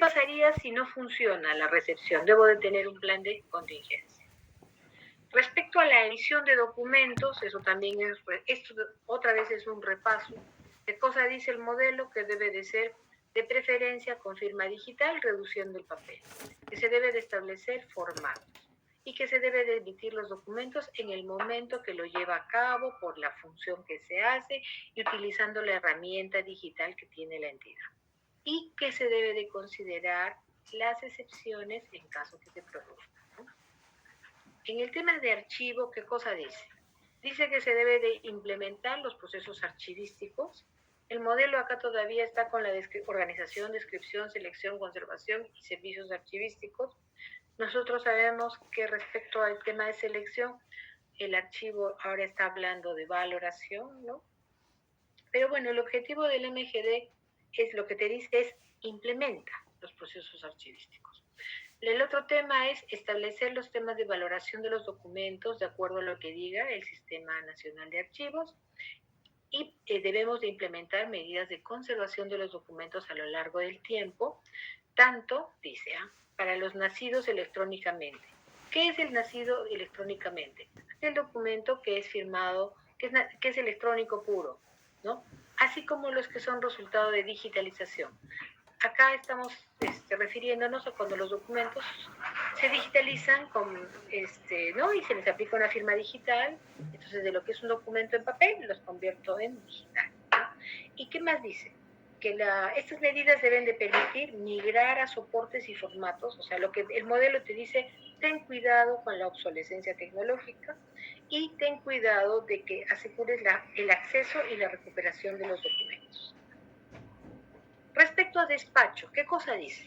pasaría si no funciona la recepción? Debo de tener un plan de contingencia. Respecto a la emisión de documentos, eso también es, esto otra vez es un repaso. ¿Qué cosa dice el modelo? Que debe de ser de preferencia con firma digital, reduciendo el papel. Que se debe de establecer formatos y que se debe de emitir los documentos en el momento que lo lleva a cabo por la función que se hace y utilizando la herramienta digital que tiene la entidad. Y que se debe de considerar las excepciones en caso que se produzcan, ¿no? En el tema de archivo, ¿qué cosa dice? Dice que se debe de implementar los procesos archivísticos. El modelo acá todavía está con la organización, descripción, selección, conservación y servicios archivísticos. Nosotros sabemos que respecto al tema de selección, el archivo ahora está hablando de valoración, ¿no? Pero bueno, el objetivo del MGD es lo que te dice es implementa los procesos archivísticos. El otro tema es establecer los temas de valoración de los documentos de acuerdo a lo que diga el Sistema Nacional de Archivos y debemos de implementar medidas de conservación de los documentos a lo largo del tiempo, tanto, dice, para los nacidos electrónicamente. ¿Qué es el nacido electrónicamente? El documento que es firmado, que es electrónico puro, ¿no? Así como los que son resultado de digitalización. Acá estamos refiriéndonos a cuando los documentos se digitalizan ¿no? Y se les aplica una firma digital. Entonces, de lo que es un documento en papel, los convierto en digital, ¿no? ¿Y qué más dice? Que estas medidas deben de permitir migrar a soportes y formatos, o sea, lo que el modelo te dice, ten cuidado con la obsolescencia tecnológica y ten cuidado de que asegures el acceso y la recuperación de los documentos. Respecto a despacho, ¿qué cosa dice?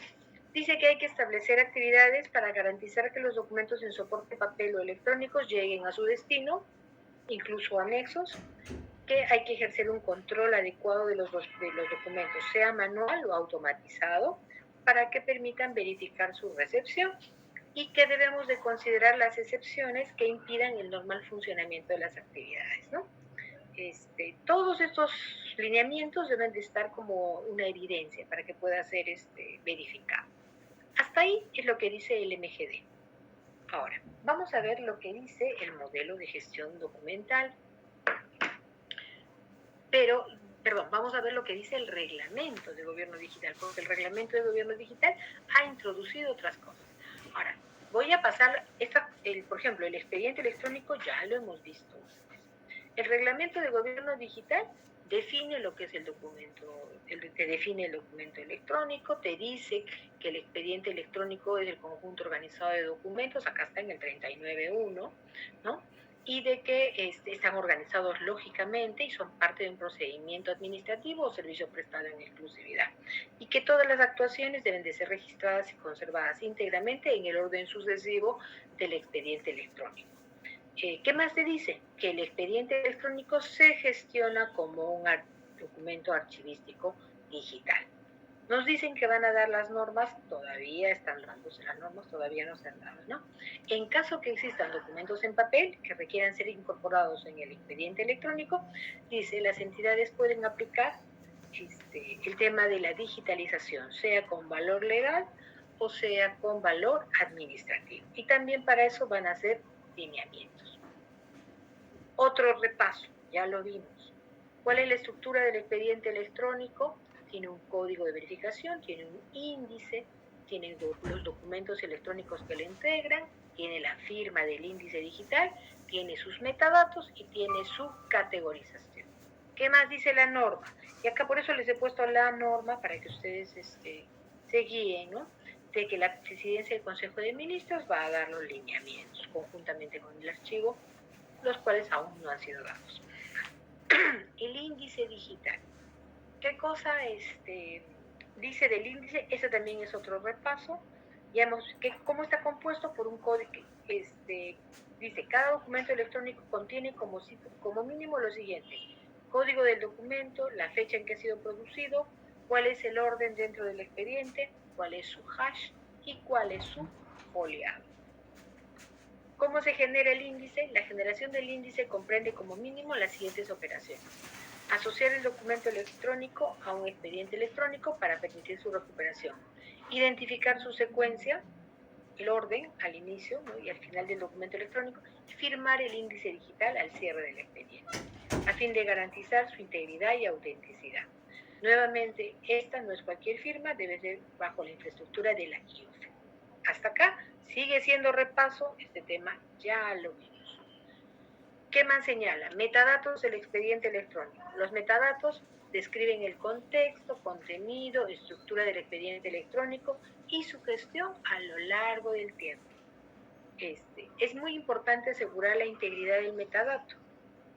Dice que hay que establecer actividades para garantizar que los documentos en soporte papel o electrónicos lleguen a su destino, incluso anexos, que hay que ejercer un control adecuado de los documentos, sea manual o automatizado, para que permitan verificar su recepción y que debemos de considerar las excepciones que impidan el normal funcionamiento de las actividades, ¿no? Todos estos lineamientos deben de estar como una evidencia para que pueda ser verificado. Hasta ahí es lo que dice el MGD. Ahora, vamos a ver lo que dice el modelo de gestión documental. Vamos a ver lo que dice el reglamento de gobierno digital, porque el reglamento de gobierno digital ha introducido otras cosas. Ahora, voy a pasar, por ejemplo, el expediente electrónico ya lo hemos visto. El reglamento de gobierno digital define lo que es el documento, te define el documento electrónico, te dice que el expediente electrónico es el conjunto organizado de documentos, acá está en el 39.1, ¿no? Y de que están organizados lógicamente y son parte de un procedimiento administrativo o servicio prestado en exclusividad. Y que todas las actuaciones deben de ser registradas y conservadas íntegramente en el orden sucesivo del expediente electrónico. ¿Qué más te dice? Que el expediente electrónico se gestiona como un documento archivístico digital. Nos dicen que van a dar las normas, todavía están dándose las normas, todavía no se han dado, ¿no? En caso que existan documentos en papel que requieran ser incorporados en el expediente electrónico, dice, las entidades pueden aplicar el tema de la digitalización, sea con valor legal o sea con valor administrativo. Y también para eso van a hacer lineamientos. Otro repaso, ya lo vimos. ¿Cuál es la estructura del expediente electrónico? Tiene un código de verificación, tiene un índice, tiene los documentos electrónicos que lo integran, tiene la firma del índice digital, tiene sus metadatos y tiene su categorización. ¿Qué más dice la norma? Y acá por eso les he puesto la norma para que ustedes se guíen, ¿no? De que la presidencia del Consejo de Ministros va a dar los lineamientos conjuntamente con el archivo, los cuales aún no han sido dados. El índice digital. ¿Qué cosa dice del índice? Ese también es otro repaso. ¿Cómo está compuesto? Por un código. Dice, cada documento electrónico contiene como mínimo lo siguiente: código del documento, la fecha en que ha sido producido, cuál es el orden dentro del expediente, cuál es su hash y cuál es su foliado. ¿Cómo se genera el índice? La generación del índice comprende como mínimo las siguientes operaciones: asociar el documento electrónico a un expediente electrónico para permitir su recuperación, identificar su secuencia, el orden al inicio, ¿no?, y al final del documento electrónico, y firmar el índice digital al cierre del expediente, a fin de garantizar su integridad y autenticidad. Nuevamente, esta no es cualquier firma, debe ser bajo la infraestructura de la IOFE. Hasta acá sigue siendo repaso, este tema ya lo vimos. ¿Qué más señala? Metadatos del expediente electrónico. Los metadatos describen el contexto, contenido, estructura del expediente electrónico y su gestión a lo largo del tiempo. Es muy importante asegurar la integridad del metadato.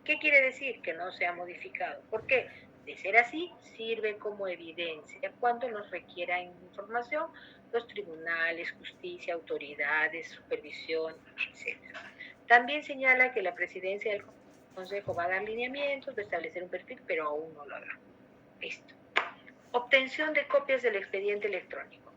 ¿Qué quiere decir? Que no se ha modificado. ¿Por qué? De ser así, sirve como evidencia cuando nos requieran información los tribunales, justicia, autoridades, supervisión, etc. También señala que la presidencia del Consejo va a dar lineamientos, va a establecer un perfil, pero aún no lo hará. Listo. Obtención de copias del expediente electrónico.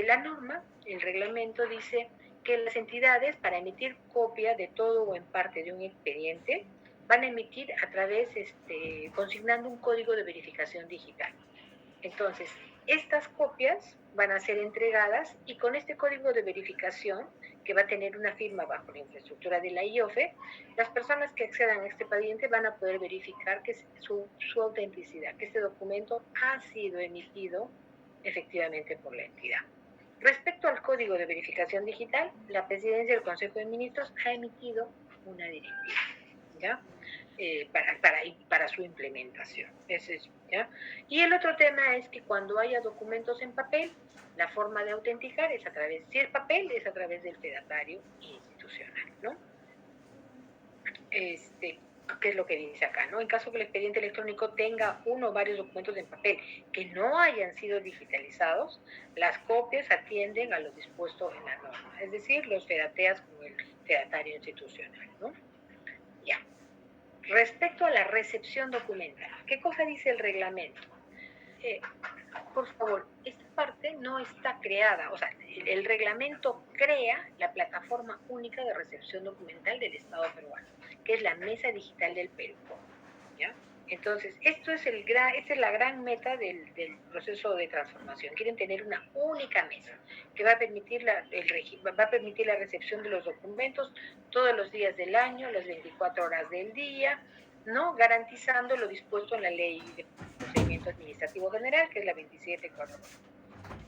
La norma, el reglamento, dice que las entidades, para emitir copia de todo o en parte de un expediente, van a emitir a través, consignando un código de verificación digital. Entonces, estas copias van a ser entregadas y con este código de verificación, que va a tener una firma bajo la infraestructura de la IOFE, las personas que accedan a este expediente van a poder verificar que su autenticidad, que este documento ha sido emitido efectivamente por la entidad. Respecto al código de verificación digital, la presidencia del Consejo de Ministros ha emitido una directiva, ¿ya? Para su implementación. ¿Ya? Y el otro tema es que cuando haya documentos en papel, la forma de autenticar es a través, si es papel, es a través del fedatario institucional, ¿no? ¿Qué es lo que dice acá, no? En caso que el expediente electrónico tenga uno o varios documentos en papel que no hayan sido digitalizados, las copias atienden a lo dispuesto en la norma, es decir, los fedateas como el fedatario institucional, ¿no? Ya. Respecto a la recepción documental, ¿qué cosa dice el reglamento? Por favor, esta parte no está creada, o sea, el reglamento crea la plataforma única de recepción documental del Estado peruano, que es la Mesa Digital del Perú, ¿ya? Entonces, esta es la gran meta del proceso de transformación. Quieren tener una única mesa que va a permitir la recepción de los documentos todos los días del año, las 24 horas del día, ¿no? Garantizando lo dispuesto en la Ley de Procedimiento Administrativo General, que es la 274.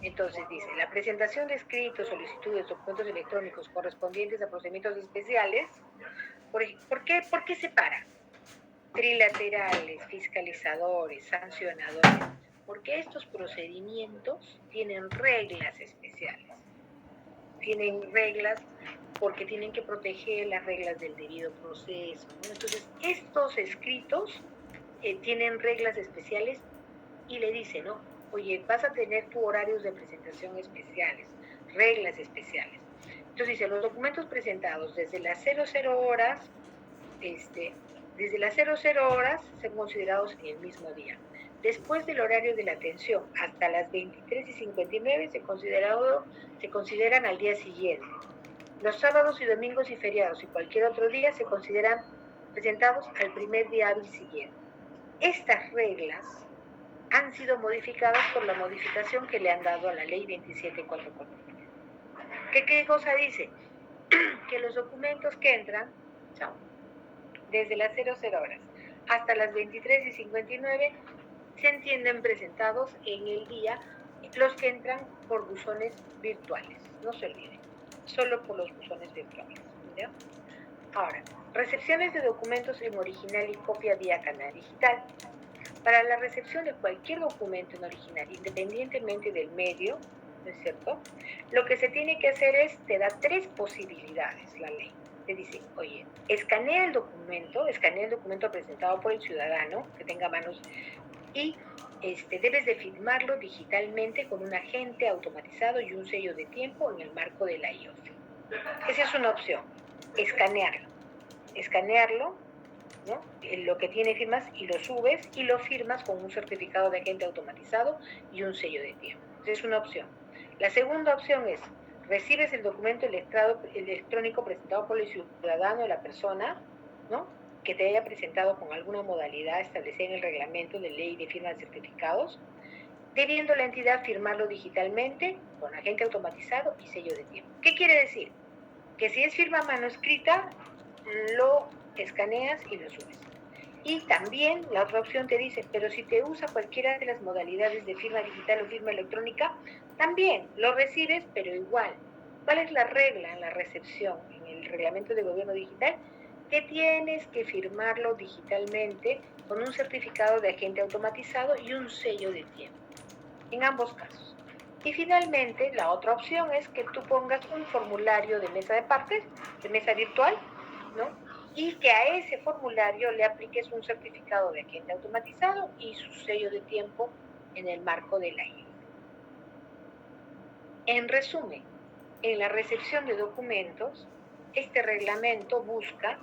Entonces dice, la presentación de escritos, solicitudes, documentos electrónicos correspondientes a procedimientos especiales. ¿Por qué separa? Trilaterales, fiscalizadores, sancionadores, porque estos procedimientos tienen reglas especiales. Tienen reglas porque tienen que proteger las reglas del debido proceso, ¿no? Entonces, estos escritos tienen reglas especiales y le dicen, ¿no? Oye, vas a tener tus horarios de presentación especiales, reglas especiales. Entonces dice, los documentos presentados desde las 00 horas, desde las 00 horas son considerados en el mismo día. Después del horario de la atención hasta las 23:59 se consideran al día siguiente. Los sábados y domingos y feriados y cualquier otro día se consideran presentados al primer día hábil siguiente. Estas reglas han sido modificadas por la modificación que le han dado a la ley 27449. ¿Qué cosa dice? Que los documentos que entran, desde las 00 horas hasta las 23:59 se entienden presentados en el día los que entran por buzones virtuales, no se olviden, solo por los buzones virtuales, ¿ya? Ahora, recepciones de documentos en original y copia vía canal digital. Para la recepción de cualquier documento en original, independientemente del medio, ¿no es cierto? Lo que se tiene que hacer te da 3 posibilidades la ley. Te dice, oye, escanea el documento presentado por el ciudadano que tenga manos y debes de firmarlo digitalmente con un agente automatizado y un sello de tiempo en el marco de la IOFE. Esa es una opción, escanearlo, ¿no? Lo que tiene firmas y lo subes y lo firmas con un certificado de agente automatizado y un sello de tiempo. Esa es una opción. La segunda opción es, recibes el documento electrónico presentado por el ciudadano o la persona, ¿no?, que te haya presentado con alguna modalidad establecida en el reglamento de ley de firma de certificados, debiendo la entidad firmarlo digitalmente con agente automatizado y sello de tiempo. ¿Qué quiere decir? Que si es firma manuscrita, lo escaneas y lo subes. Y también la otra opción te dice, pero si te usa cualquiera de las modalidades de firma digital o firma electrónica, también lo recibes, pero igual. ¿Cuál es la regla en la recepción, en el reglamento de gobierno digital? Que tienes que firmarlo digitalmente con un certificado de agente automatizado y un sello de tiempo, en ambos casos. Y finalmente, la otra opción es que tú pongas un formulario de mesa de partes, de mesa virtual, ¿no? Y que a ese formulario le apliques un certificado de agente automatizado y su sello de tiempo en el marco de la IE. En resumen, en la recepción de documentos, este reglamento busca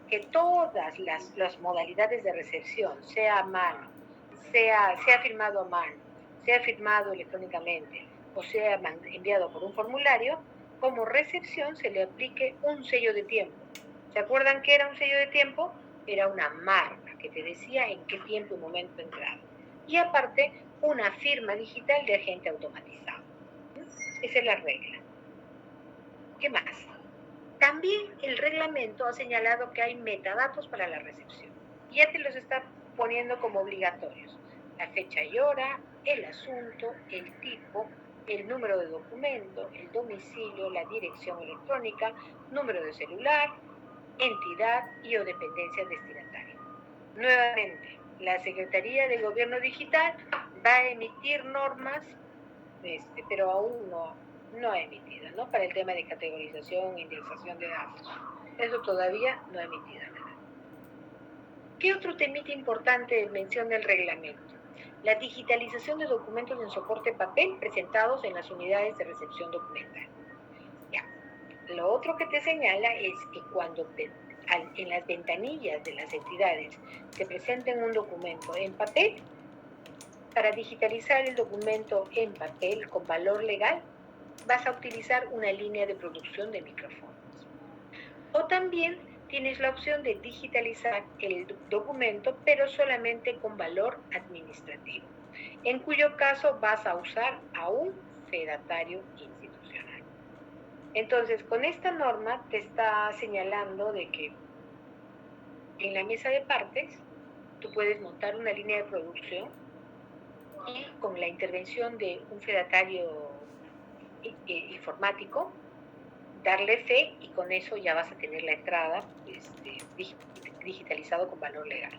que todas las modalidades de recepción, sea a mano, sea firmado a mano, sea firmado electrónicamente o sea enviado por un formulario, como recepción se le aplique un sello de tiempo. ¿Se acuerdan qué era un sello de tiempo? Era una marca que te decía en qué tiempo y momento entraba. Y aparte, una firma digital de agente automatizado. Esa es la regla. ¿Qué más? También el reglamento ha señalado que hay metadatos para la recepción. Ya te los está poniendo como obligatorios. La fecha y hora, el asunto, el tipo, el número de documento, el domicilio, la dirección electrónica, número de celular, entidad y o dependencia destinataria. Nuevamente, la Secretaría de Gobierno Digital va a emitir normas, pero aún no ha emitido, ¿no? Para el tema de categorización e indexación de datos. Eso todavía no ha emitido nada. ¿Qué otro temita importante menciona el reglamento? La digitalización de documentos en soporte papel presentados en las unidades de recepción documental. Ya. Lo otro que te señala es que cuando en las ventanillas de las entidades te presenten un documento en papel, para digitalizar el documento en papel con valor legal, vas a utilizar una línea de producción de microfondos. O también tienes la opción de digitalizar el documento, pero solamente con valor administrativo, en cuyo caso vas a usar a un fedatario institucional. Entonces, con esta norma te está señalando de que en la mesa de partes tú puedes montar una línea de producción y con la intervención de un fedatario informático, darle fe y con eso ya vas a tener la entrada digitalizado con valor legal.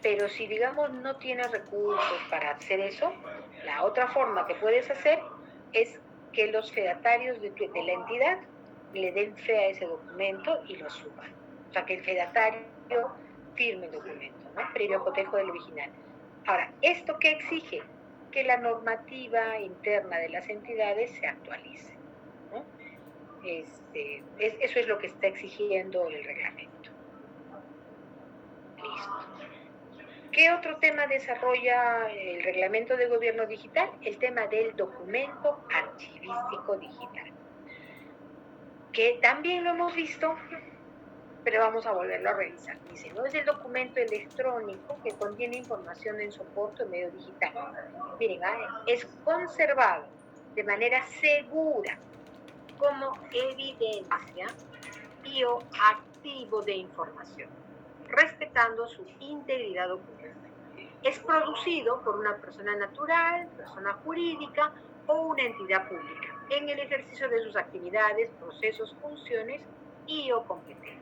Pero si, digamos, no tienes recursos para hacer eso, la otra forma que puedes hacer es que los fedatarios de la entidad le den fe a ese documento y lo suban. O sea, que el fedatario firme el documento, ¿no? Previo cotejo del original. Ahora, ¿esto qué exige? Que la normativa interna de las entidades se actualice, ¿no? Eso es lo que está exigiendo el reglamento. Listo. ¿Qué otro tema desarrolla el reglamento de gobierno digital? El tema del documento archivístico digital, que también lo hemos visto, pero vamos a volverlo a revisar. Dice, no es el documento electrónico que contiene información en soporte o medio digital. Miren, es conservado de manera segura como evidencia y o activo de información, respetando su integridad documental. Es producido por una persona natural, persona jurídica o una entidad pública en el ejercicio de sus actividades, procesos, funciones y o competencias.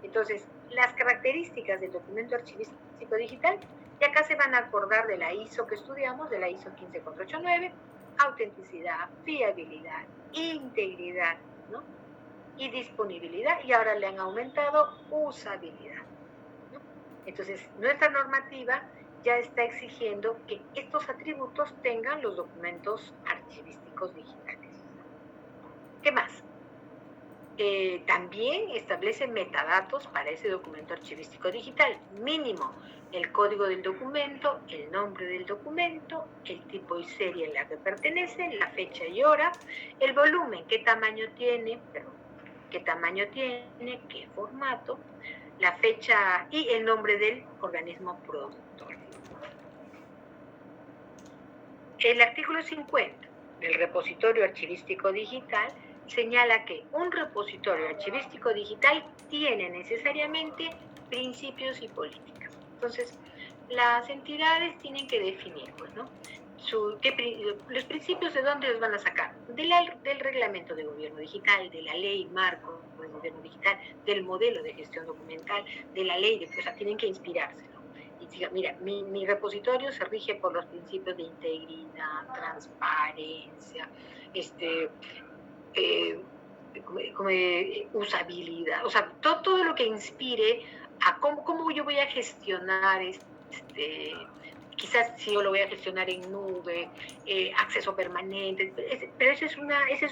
Entonces, las características del documento archivístico digital, y acá se van a acordar de la ISO que estudiamos, de la ISO 15489, autenticidad, fiabilidad, integridad, ¿no? Y disponibilidad, y ahora le han aumentado usabilidad, ¿no? Entonces, nuestra normativa ya está exigiendo que estos atributos tengan los documentos archivísticos digitales. ¿Qué más? También establece metadatos para ese documento archivístico digital. Mínimo, el código del documento, el nombre del documento, el tipo y serie en la que pertenece, la fecha y hora, el volumen, qué tamaño tiene, qué formato, la fecha y el nombre del organismo productor. El artículo 50 del repositorio archivístico digital señala que un repositorio archivístico digital tiene necesariamente principios y políticas. Entonces, las entidades tienen que definir, pues, ¿no? Los principios de dónde los van a sacar, del reglamento de gobierno digital, de la ley marco de gobierno digital, del modelo de gestión documental, de la ley, o sea, tienen que inspirarse, ¿no? Y diga, mira, mi repositorio se rige por los principios de integridad, transparencia, usabilidad, o sea, todo lo que inspire a cómo yo voy a gestionar quizás si yo lo voy a gestionar en nube, acceso permanente, pero esa es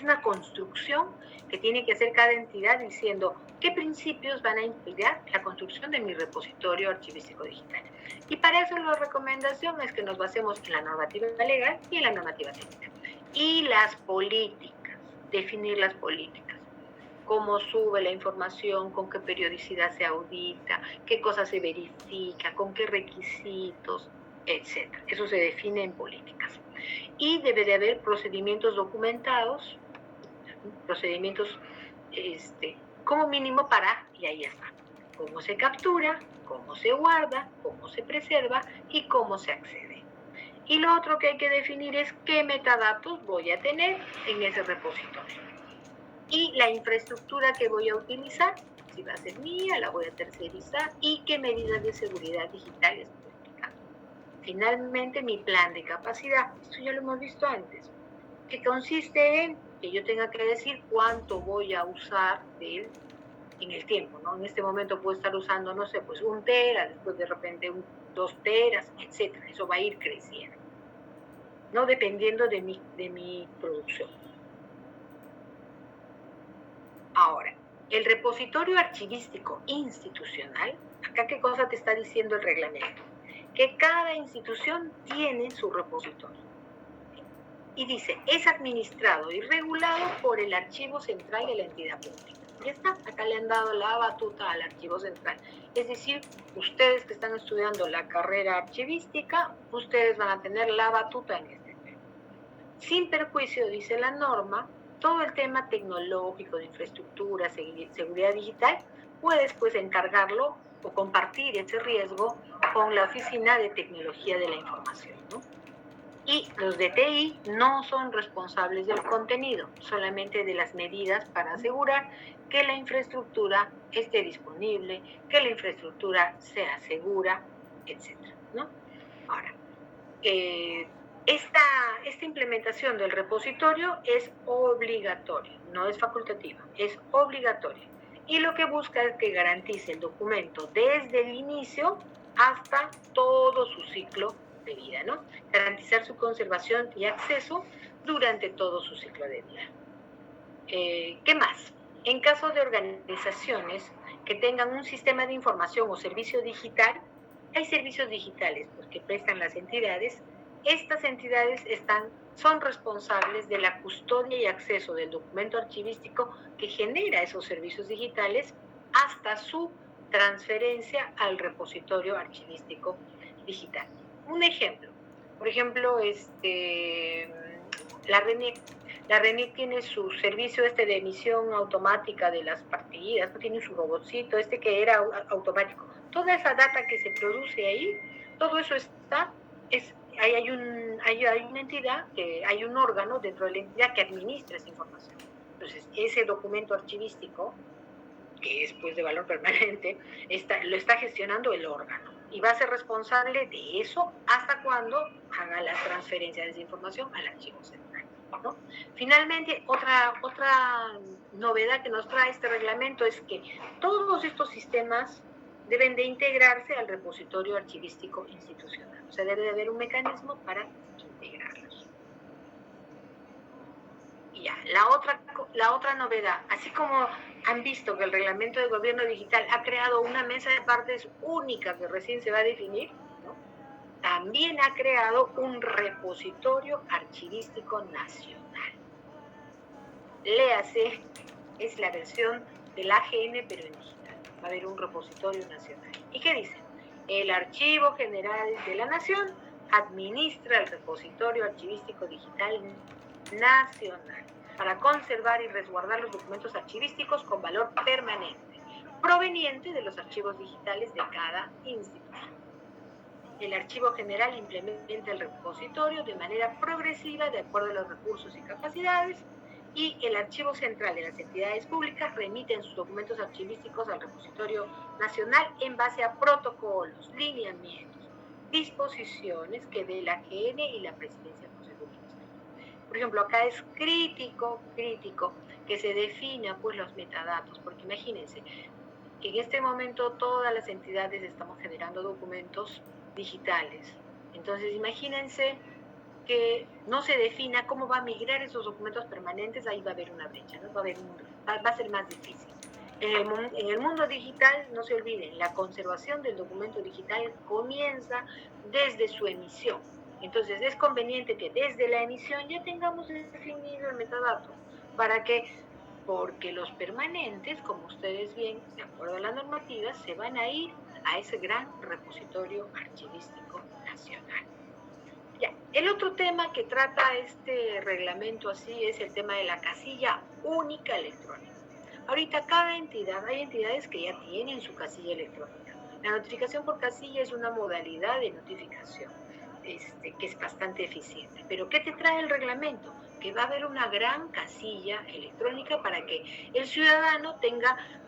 una construcción que tiene que hacer cada entidad diciendo qué principios van a inspirar la construcción de mi repositorio archivístico digital. Y para eso la recomendación es que nos basemos en la normativa legal y en la normativa técnica. Y las políticas, definir las políticas. Cómo sube la información, con qué periodicidad se audita, qué cosas se verifica, con qué requisitos, etc. Eso se define en políticas. Y debe de haber procedimientos documentados, procedimientos como mínimo y ahí está, cómo se captura, cómo se guarda, cómo se preserva y cómo se accede. Y lo otro que hay que definir es qué metadatos voy a tener en ese repositorio. Y la infraestructura que voy a utilizar, si va a ser mía, la voy a tercerizar, y qué medidas de seguridad digital estoy aplicando. Finalmente, mi plan de capacidad, esto ya lo hemos visto antes, que consiste en que yo tenga que decir cuánto voy a usar de él en el tiempo, ¿no? En este momento puedo estar usando, no sé, pues 1 tera, después de repente 2 teras, etc. Eso va a ir creciendo, ¿no? Dependiendo de mi producción. Ahora, el repositorio archivístico institucional, acá qué cosa te está diciendo el reglamento, que cada institución tiene su repositorio. Y dice, es administrado y regulado por el archivo central de la entidad pública. Ya está, acá le han dado la batuta al archivo central. Es decir, ustedes que están estudiando la carrera archivística, ustedes van a tener la batuta en este tema. Sin perjuicio, dice la norma, todo el tema tecnológico, de infraestructura, seguridad digital, puedes pues encargarlo o compartir ese riesgo con la Oficina de Tecnología de la Información, ¿no? Y los de TI no son responsables del contenido, solamente de las medidas para asegurar que la infraestructura esté disponible, que la infraestructura sea segura, etc., ¿no? Ahora, esta implementación del repositorio es obligatoria, no es facultativa, es obligatoria. Y lo que busca es que garantice el documento desde el inicio hasta todo su ciclo de vida, ¿no? Garantizar su conservación y acceso durante todo su ciclo de vida. ¿Qué más? En caso de organizaciones que tengan un sistema de información o servicio digital, hay servicios digitales pues, que prestan las entidades. Estas entidades son responsables de la custodia y acceso del documento archivístico que genera esos servicios digitales hasta su transferencia al repositorio archivístico digital. Un ejemplo, por ejemplo, la RENIEC. La RENIEC tiene su servicio de emisión automática de las partidas, tiene su robotcito, que era automático. Toda esa data que se produce ahí, todo eso está, hay una entidad, hay un órgano dentro de la entidad que administra esa información. Entonces, ese documento archivístico, que es pues de valor permanente, lo está gestionando el órgano y va a ser responsable de eso hasta cuando haga la transferencia de esa información al archivo central, ¿no? Finalmente, otra novedad que nos trae este reglamento es que todos estos sistemas deben de integrarse al repositorio archivístico institucional. O sea, debe de haber un mecanismo para integrarlos. Y ya, la otra novedad, así como han visto que el reglamento de gobierno digital ha creado una mesa de partes única que recién se va a definir, ¿no? También ha creado un repositorio archivístico nacional. Léase, es la versión del AGN, pero en digital. Va a haber un repositorio nacional. ¿Y qué dice? El Archivo General de la Nación administra el repositorio archivístico digital nacional para conservar y resguardar los documentos archivísticos con valor permanente, proveniente de los archivos digitales de cada institución. El Archivo General implementa el repositorio de manera progresiva de acuerdo a los recursos y capacidades, y el Archivo Central de las entidades públicas remiten sus documentos archivísticos al repositorio nacional en base a protocolos, lineamientos, disposiciones que dé la AGN y la Presidencia del Consejo de Ministros. Por ejemplo, acá es crítico que se definan pues los metadatos, porque imagínense que en este momento todas las entidades estamos generando documentos digitales. Entonces, imagínense que no se defina cómo va a migrar esos documentos permanentes, ahí va a haber una brecha, ¿no? Va a ser más difícil. En el mundo digital, no se olviden, la conservación del documento digital comienza desde su emisión. Entonces, es conveniente que desde la emisión ya tengamos definido el metadato, porque los permanentes, como ustedes ven, de acuerdo a la normativa, se van a ir a ese gran repositorio archivístico nacional. Ya. El otro tema que trata este reglamento así es el tema de la casilla única electrónica. Ahorita hay entidades que ya tienen su casilla electrónica. La notificación por casilla es una modalidad de notificación que es bastante eficiente. Pero ¿qué te trae el reglamento? Que va a haber una gran casilla electrónica para que el ciudadano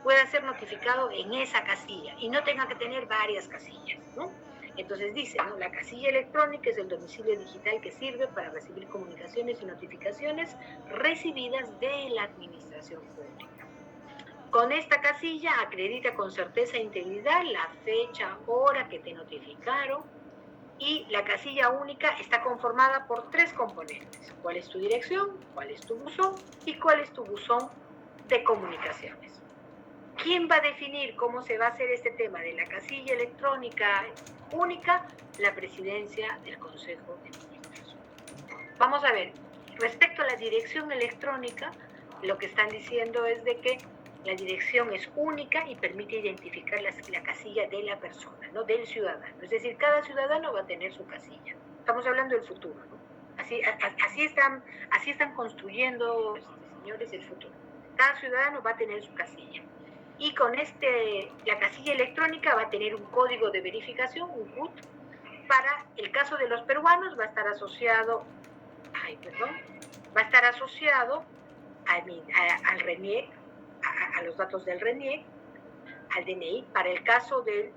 pueda ser notificado en esa casilla y no tenga que tener varias casillas, ¿no? Entonces dice, ¿no? La casilla electrónica es el domicilio digital que sirve para recibir comunicaciones y notificaciones recibidas de la administración pública. Con esta casilla acredita con certeza e integridad la fecha, hora que te notificaron, y la casilla única está conformada por 3 componentes. ¿Cuál es tu dirección? ¿Cuál es tu buzón? ¿Y cuál es tu buzón de comunicaciones? ¿Quién va a definir cómo se va a hacer este tema de la casilla electrónica única? La Presidencia del Consejo de Ministros. Vamos a ver, respecto a la dirección electrónica, lo que están diciendo es de que la dirección es única y permite identificar la casilla de la persona, ¿no? Del ciudadano. Es decir, cada ciudadano va a tener su casilla. Estamos hablando del futuro, ¿no? Así están construyendo, señores, el futuro. Cada ciudadano va a tener su casilla. Y con la casilla electrónica va a tener un código de verificación, un CUT. Para el caso de los peruanos va a estar asociado, al RENIEC, a los datos del RENIEC, al DNI. Para el caso del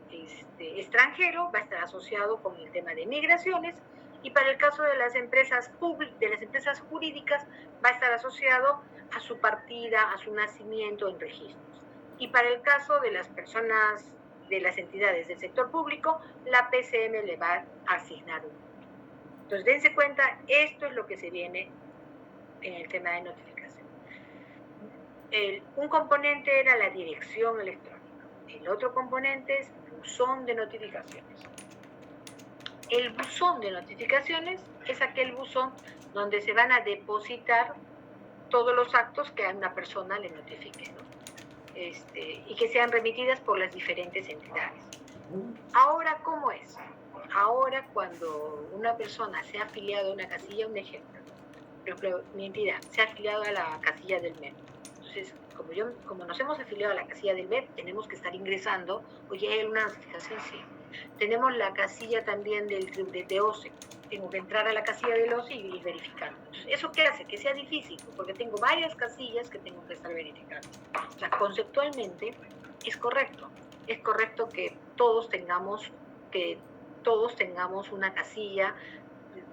extranjero va a estar asociado con el tema de migraciones, y para el caso de las empresas jurídicas va a estar asociado a su partida, a su nacimiento en registros. Y para el caso de las personas, de las entidades del sector público, la PCM le va a asignar un. Entonces, dense cuenta, esto es lo que se viene en el tema de notificación. Un componente era la dirección electrónica. El otro componente es buzón de notificaciones. El buzón de notificaciones es aquel buzón donde se van a depositar todos los actos que a una persona le notifique, ¿no? Y que sean remitidas por las diferentes entidades. Ahora, ¿cómo es? Ahora, cuando una persona se ha afiliado a una casilla, un ejemplo, por ejemplo, mi entidad se ha afiliado a la casilla del MEP. Entonces, como nos hemos afiliado a la casilla del MEP, tenemos que estar ingresando, oye, ¿hay alguna notificación? Sí. Tenemos la casilla también de OCE. Tengo que entrar a la casilla del OCE y verificar. Entonces, ¿eso qué hace? Que sea difícil, porque tengo varias casillas que tengo que estar verificando. O sea, conceptualmente es correcto. Es correcto que todos tengamos una casilla,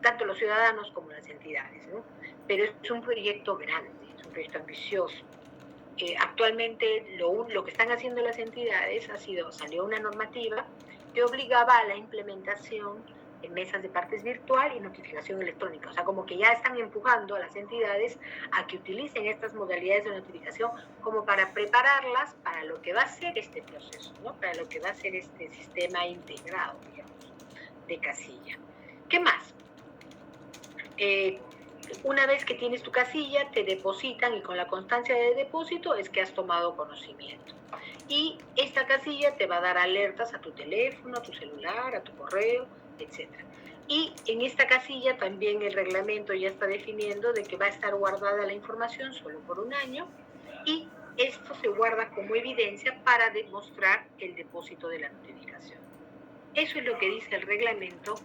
tanto los ciudadanos como las entidades, ¿no? Pero es un proyecto grande, es un proyecto ambicioso. Actualmente lo que están haciendo las entidades salió una normativa que obligaba a la implementación en mesas de partes virtual y notificación electrónica. O sea, como que ya están empujando a las entidades a que utilicen estas modalidades de notificación como para prepararlas para lo que va a ser este proceso, ¿no? Para lo que va a ser este sistema integrado, digamos, de casilla. ¿Qué más? Una vez que tienes tu casilla, te depositan, y con la constancia de depósito es que has tomado conocimiento. Y esta casilla te va a dar alertas a tu teléfono, a tu celular, a tu correo, etc. Y en esta casilla también el reglamento ya está definiendo de que va a estar guardada la información solo por un año y esto se guarda como evidencia para demostrar el depósito de la notificación. Eso es lo que dice el reglamento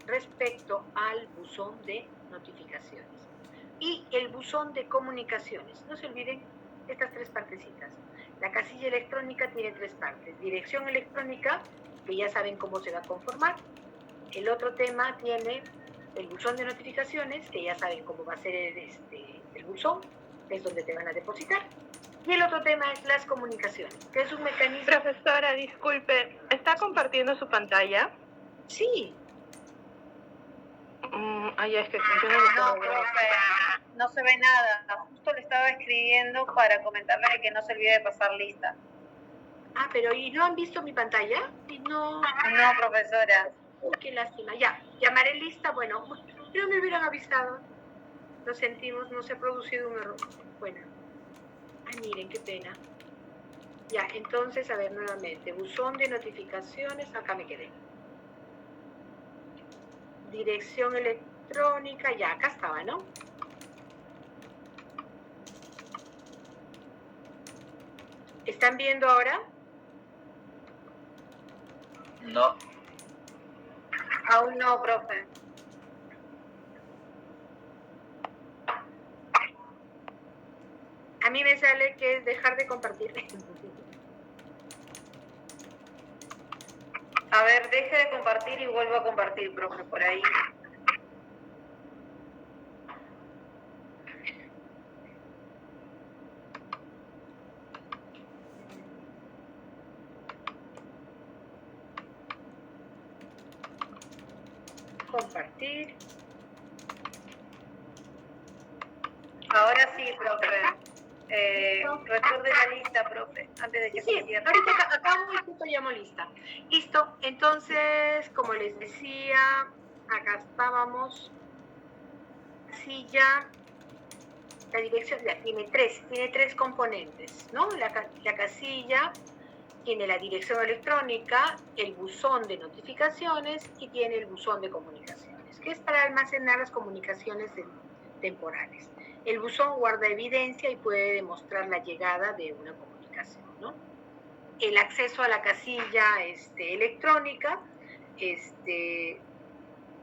respecto al buzón de notificaciones. Y el buzón de comunicaciones. No se olviden estas tres partecitas. La casilla electrónica tiene tres partes. Dirección electrónica, que ya saben cómo se va a conformar. El otro tema tiene el buzón de notificaciones, que ya saben cómo va a ser el buzón, que es donde te van a depositar. Y el otro tema es las comunicaciones, que es un mecanismo... Profesora, disculpe, ¿está compartiendo su pantalla? Sí. Es que no, profe, no se ve nada. Justo le estaba escribiendo para comentarle que no se olvide de pasar lista. Ah, pero ¿y no han visto mi pantalla? Y no... No, profesora. Qué lástima. Ya, llamaré lista. Bueno, pero me hubieran avisado. Lo sentimos, no se ha producido un error. Bueno. Ay, miren, qué pena. Ya, entonces, a ver, nuevamente. Buzón de notificaciones. Acá me quedé. Dirección electrónica. Ya, acá estaba, ¿no? ¿Están viendo ahora? No. Aún no, profe. A mí me sale que es dejar de compartir. A ver, deje de compartir y vuelvo a compartir, profe, por ahí. Compartir. Ahora sí, profe. Recuerde la lista, profe, antes de que Sí, se cierre. ahorita acabo y justo llamo lista. Listo, entonces, como les decía, acá estábamos. Sí, ya la dirección ya tiene tres componentes, ¿no? La casilla tiene la dirección electrónica, el buzón de notificaciones y tiene el buzón de comunicaciones, que es para almacenar las comunicaciones temporales. El buzón guarda evidencia y puede demostrar la llegada de una comunicación, ¿no? El acceso a la casilla electrónica,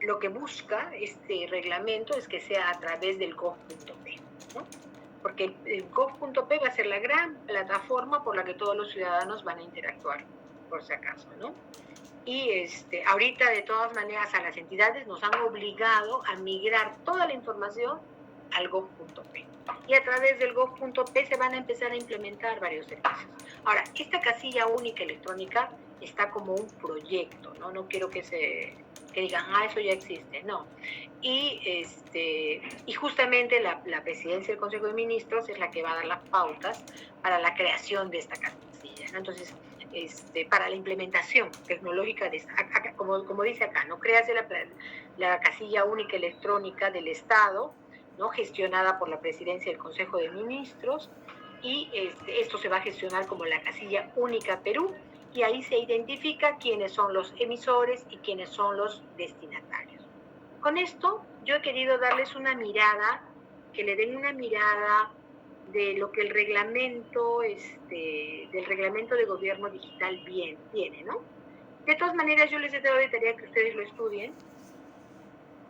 lo que busca este reglamento es que sea a través del gov.p, ¿no? Porque el gov.p va a ser la gran plataforma por la que todos los ciudadanos van a interactuar, por si acaso, ¿no? Y ahorita, de todas maneras, a las entidades nos han obligado a migrar toda la información al gov.p. Y a través del gov.p se van a empezar a implementar varios servicios. Ahora, esta casilla única electrónica está como un proyecto, ¿no? No quiero que digan, eso ya existe, no. Y justamente la presidencia del Consejo de Ministros es la que va a dar las pautas para la creación de esta casilla, ¿no? Entonces, para la implementación tecnológica de esta, como dice acá, ¿no? Créase la casilla única electrónica del Estado, ¿no? Gestionada por la presidencia del Consejo de Ministros, y esto se va a gestionar como la casilla única Perú, y ahí se identifica quiénes son los emisores y quiénes son los destinatarios. Con esto yo he querido darles una mirada, que le den una mirada de lo que el reglamento, del reglamento de gobierno digital tiene, ¿no? De todas maneras, yo les he dado de tarea que ustedes lo estudien.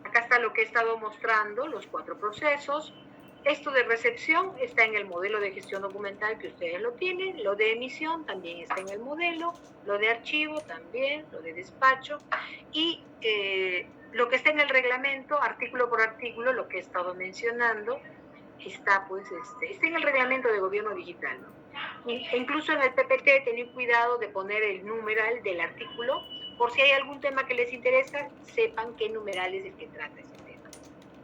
Acá está lo que he estado mostrando, los 4 procesos. Esto de recepción está en el modelo de gestión documental que ustedes lo tienen, lo de emisión también está en el modelo, lo de archivo también, lo de despacho, y lo que está en el reglamento, artículo por artículo, lo que he estado mencionando, está en el reglamento de gobierno digital, ¿no? E incluso en el PPT, tened cuidado de poner el numeral del artículo, por si hay algún tema que les interesa, sepan qué numeral es el que trata ese tema.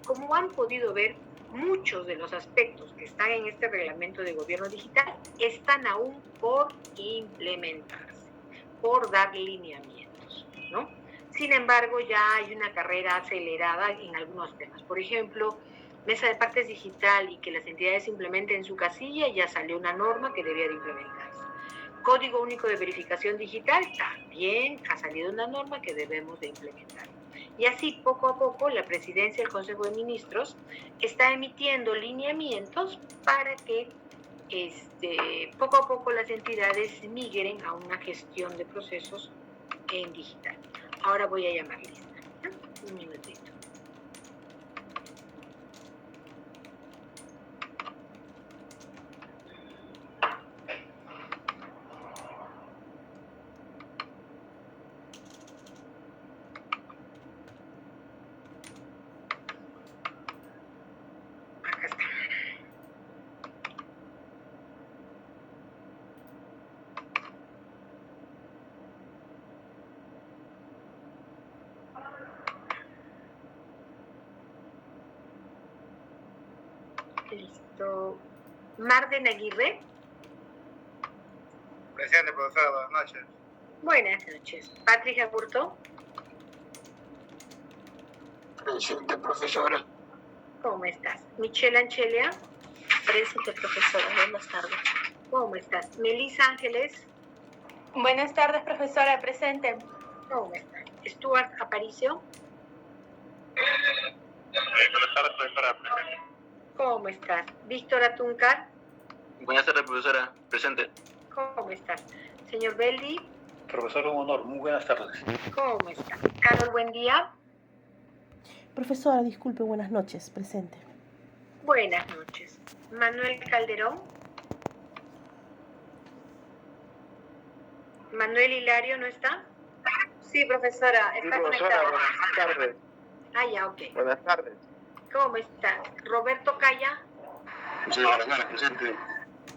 Como han podido ver, muchos de los aspectos que están en este reglamento de gobierno digital están aún por implementarse, por dar lineamientos, ¿no? Sin embargo, ya hay una carrera acelerada en algunos temas. Por ejemplo, mesa de partes digital y que las entidades implementen su casilla, ya salió una norma que debía de implementarse. Código único de verificación digital, también ha salido una norma que debemos de implementar. Y así, poco a poco, la Presidencia del Consejo de Ministros está emitiendo lineamientos para que poco a poco las entidades migren a una gestión de procesos en digital. Ahora voy a llamar lista. Un minutito. Acá está. Listo. Marden Aguirre. Presente, profesora, buenas noches. Buenas noches. Patrick Aburto. Presente, profesora. ¿Cómo estás? Michelle Anchelia. Presente, profesora. Buenas tardes. ¿Cómo estás? Melissa Ángeles. Buenas tardes, profesora. Presente. ¿Cómo estás? Stuart Aparicio. Buenas tardes, profesora. Presente. ¿Cómo estás? Víctor Atuncar. Buenas tardes, profesora. Presente. ¿Cómo estás? Señor Beldi. Profesor, un honor. Muy buenas tardes. ¿Cómo estás? Carol, buen día. Profesora, disculpe, buenas noches. Presente. Buenas noches. Manuel Calderón. Manuel Hilario, ¿no está? Sí, profesora, está conectada. buenas tardes. Ah, ya, ok. Buenas tardes. ¿Cómo estás? Roberto Calla. Profesora, presente.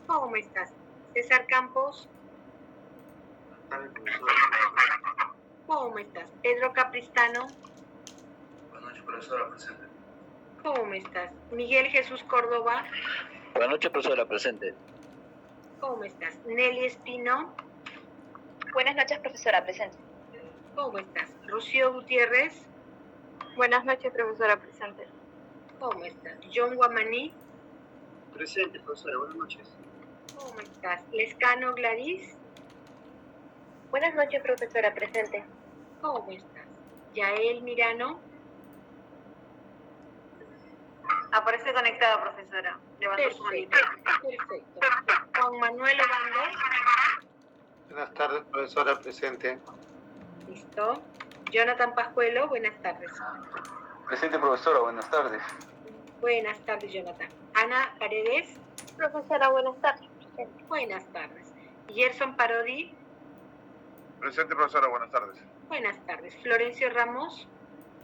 ¿Cómo estás? César Campos. ¿Cómo estás? Pedro Capristano. Buenas noches, profesora. Presente. ¿Cómo estás? Miguel Jesús Córdoba. Buenas noches, profesora. Presente. ¿Cómo estás? Nelly Espino. Buenas noches, profesora. Presente. ¿Cómo estás? Rocío Gutiérrez. Buenas noches, profesora. Presente. ¿Cómo estás? John Guamaní. Presente, profesora. Buenas noches. ¿Cómo estás? Lescano Gladys. Buenas noches, profesora. Presente. ¿Cómo estás? Yael Mirano. Aparece conectada, profesora. Levantó su manito. Perfecto. Juan Manuel Obando. Buenas tardes, profesora. Presente. Listo. Jonathan Pascuelo, buenas tardes. Presente, profesora. Buenas tardes. Buenas tardes, Jonathan. Ana Paredes. Profesora, buenas tardes. Presente. Buenas tardes. Gerson Parodi. Presente, profesora. Buenas tardes. Buenas tardes. Florencio Ramos.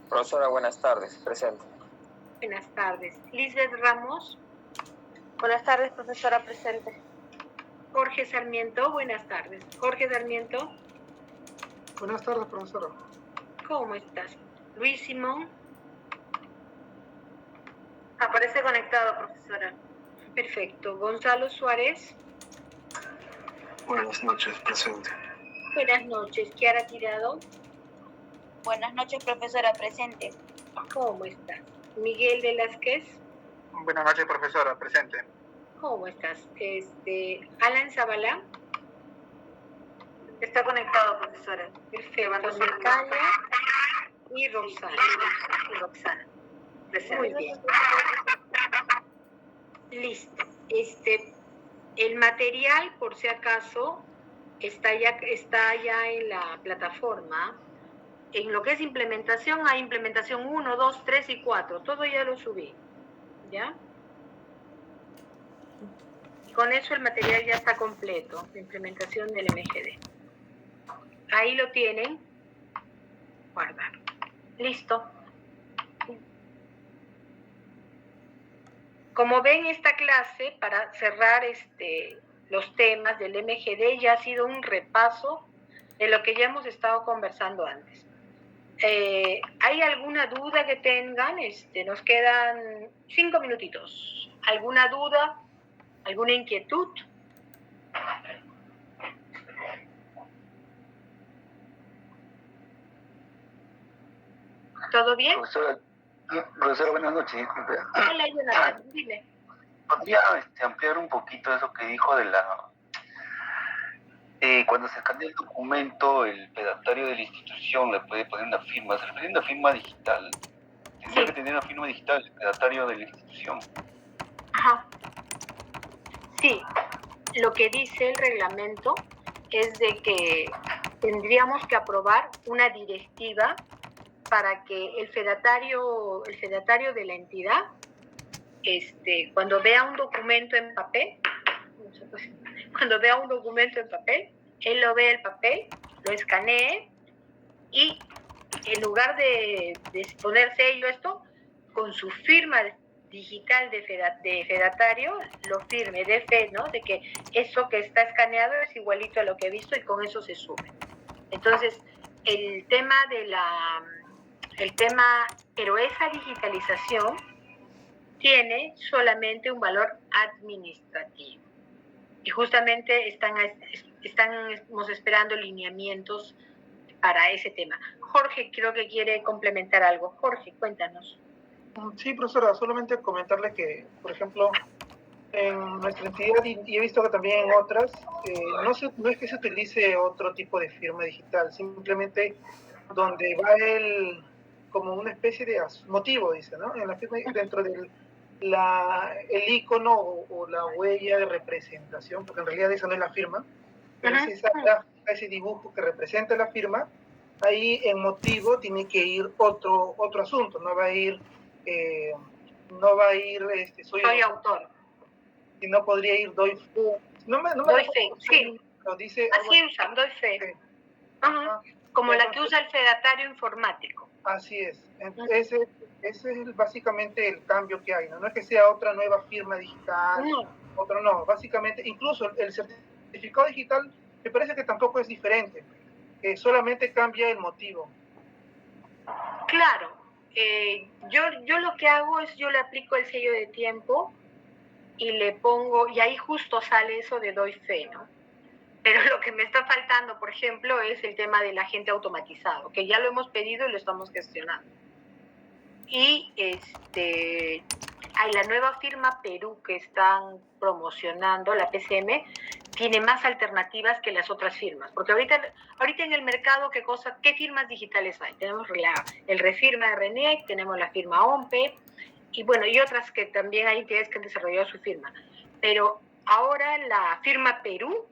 Profesora, buenas tardes. Presente. Buenas tardes. Lisbeth Ramos. Buenas tardes, profesora. Presente. Jorge Sarmiento, buenas tardes. Jorge Sarmiento, Buenas tardes, profesora. ¿cómo estás? Luis Simón, Aparece conectado, profesora. perfecto. Gonzalo Suárez, Buenas noches, presente. buenas noches. Kiara Tirado, Buenas noches, profesora. Presente. ¿cómo estás? Miguel Velázquez, Buenas noches, profesora. Presente. ¿cómo estás? Alan Zabalá, Está conectado, profesora. perfecto. Natalia y Roxana. Roxana. Muy Presente. bien. Listo. El material, por si acaso, está ya en la plataforma. En lo que es implementación, hay implementación 1, 2, 3 y 4. Todo ya lo subí. ¿Ya? Y con eso el material ya está completo, la implementación del MGD. Ahí lo tienen. Guardar. Listo. Como ven, esta clase, para cerrar los temas del MGD, ya ha sido un repaso de lo que ya hemos estado conversando antes. ¿Hay alguna duda que tengan? Nos quedan 5 minutitos. ¿Alguna duda? ¿Alguna inquietud? ¿Todo bien? Profesora, buenas noches. Disculpe. Hola, Jonathan, dime. ¿Podría ampliar un poquito eso que dijo de Cuando se escanea el documento, el pedatario de la institución le puede poner una firma. Se refiere a una firma digital. Tendría que tener una firma digital el pedatario de la institución. Ajá. Sí, lo que dice el reglamento es de que tendríamos que aprobar una directiva para que el fedatario de la entidad, cuando vea un documento en papel, él lo ve el papel, lo escanee y en lugar de poner sello esto, con su firma digital de fedatario, lo firme, de fe, ¿no? De que eso que está escaneado es igualito a lo que he visto y con eso se sube. Entonces, pero esa digitalización tiene solamente un valor administrativo. Y justamente estamos esperando lineamientos para ese tema. Jorge creo que quiere complementar algo. Jorge, cuéntanos. Sí, profesora, solamente comentarle que, por ejemplo, en nuestra entidad, y he visto que también en otras, no es que se utilice otro tipo de firma digital, simplemente donde va como una especie de motivo, dice, ¿no? En la firma, dentro del el icono o la huella de representación, porque en realidad esa no es la firma, pero si ese dibujo que representa la firma, ahí en motivo tiene que ir otro asunto, no va a ir soy autor. Si no podría ir doy fe. Doy fe, sí. Lo dice, así usan, doy fe. Sí. Ajá. Como la que usa el fedatario informático. Así es. Ese es básicamente el cambio que hay, ¿no? No es que sea otra nueva firma digital, otro no. Básicamente, incluso el certificado digital me parece que tampoco es diferente. Solamente cambia el motivo. Claro. Yo lo que hago es yo le aplico el sello de tiempo y le pongo, y ahí justo sale eso de doy fe, ¿no? Pero lo que me está faltando, por ejemplo, es el tema del agente automatizado, que ya lo hemos pedido y lo estamos gestionando. Y hay la nueva firma Perú que están promocionando, la PCM, tiene más alternativas que las otras firmas, porque ahorita en el mercado, ¿qué firmas digitales hay? Tenemos el Refirma de RENIEC, tenemos la firma OMPE, y bueno, y otras que también hay entidades que han desarrollado su firma. Pero ahora la firma Perú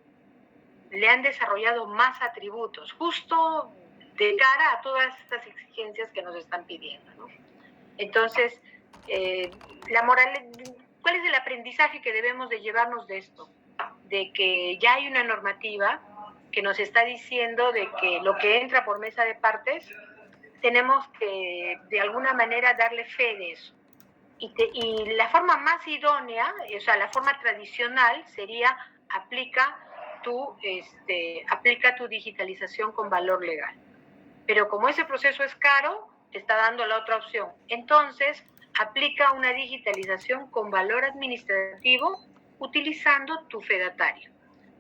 le han desarrollado más atributos, justo de cara a todas estas exigencias que nos están pidiendo, ¿no? Entonces, ¿cuál es el aprendizaje que debemos de llevarnos de esto? De que ya hay una normativa que nos está diciendo de que lo que entra por mesa de partes, tenemos que de alguna manera darle fe de eso. Y la forma más idónea, o sea, la forma tradicional sería aplica tu digitalización con valor legal. Pero como ese proceso es caro, te está dando la otra opción. Entonces, aplica una digitalización con valor administrativo utilizando tu fedatario.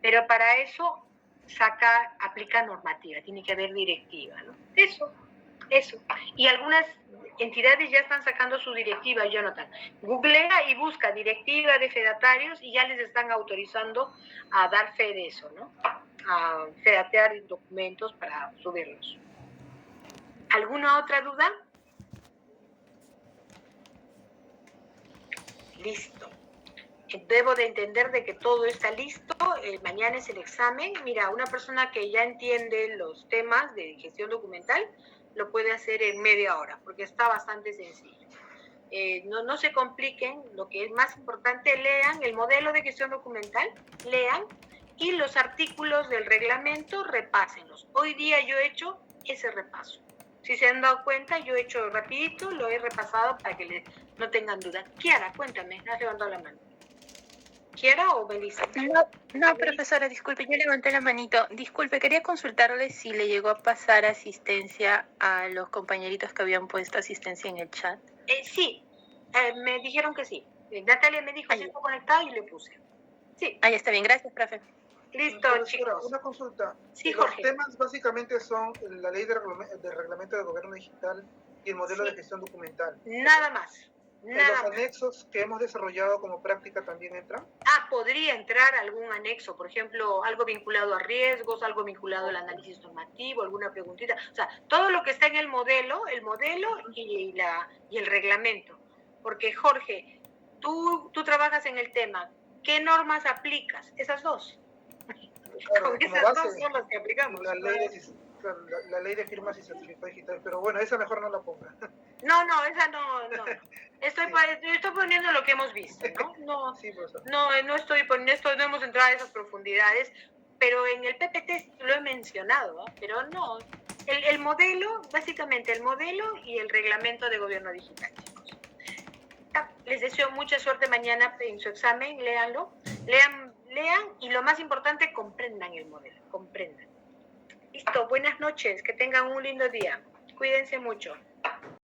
Pero para eso aplica normativa, tiene que haber directiva, ¿no? Eso. Y algunas entidades ya están sacando su directiva, Jonathan. Googlea y busca directiva de fedatarios y ya les están autorizando a dar fe de eso, ¿no? A fedatear documentos para subirlos. ¿Alguna otra duda? Listo. Debo de entender de que todo está listo. Mañana es el examen. Mira, una persona que ya entiende los temas de gestión documental lo puede hacer en media hora, porque está bastante sencillo. No se compliquen, lo que es más importante, lean el modelo de gestión documental, lean, y los artículos del reglamento, repásenlos. Hoy día yo he hecho ese repaso. Si se han dado cuenta, yo he hecho rapidito, lo he repasado para que no tengan duda. Kiara, cuéntame, has levantado la mano. ¿Kiara o Belisa? No, profesora, disculpe, yo levanté la manito. Disculpe, quería consultarle si le llegó a pasar asistencia a los compañeritos que habían puesto asistencia en el chat. Sí, me dijeron que sí. Natalia me dijo, estoy conectado y le puse. Sí. Ahí está bien, gracias, profe. Listo, chicos. Una consulta. Sí, los Jorge. temas básicamente son la ley de reglamento de gobierno digital y el modelo de gestión documental. Nada más. Nada ¿Los más. anexos que hemos desarrollado como práctica también entran? Podría entrar algún anexo, por ejemplo, algo vinculado a riesgos, algo vinculado al análisis normativo, alguna preguntita. O sea, todo lo que está en el modelo y el reglamento. Porque, Jorge, tú trabajas en el tema. ¿Qué normas aplicas? Esas dos. Claro, Con como esas base, dos son las que aplicamos. la ley de firmas y certificados digitales, pero bueno, esa mejor no la ponga. No, esa no. Estoy poniendo lo que hemos visto, ¿no? Sí, profesor. No hemos entrado a esas profundidades, pero en el PPT lo he mencionado, pero no. El modelo, básicamente el modelo y el reglamento de gobierno digital, chicos. Les deseo mucha suerte mañana en su examen, léanlo, lean y lo más importante, comprendan el modelo, comprendan. Listo, buenas noches, que tengan un lindo día. Cuídense mucho.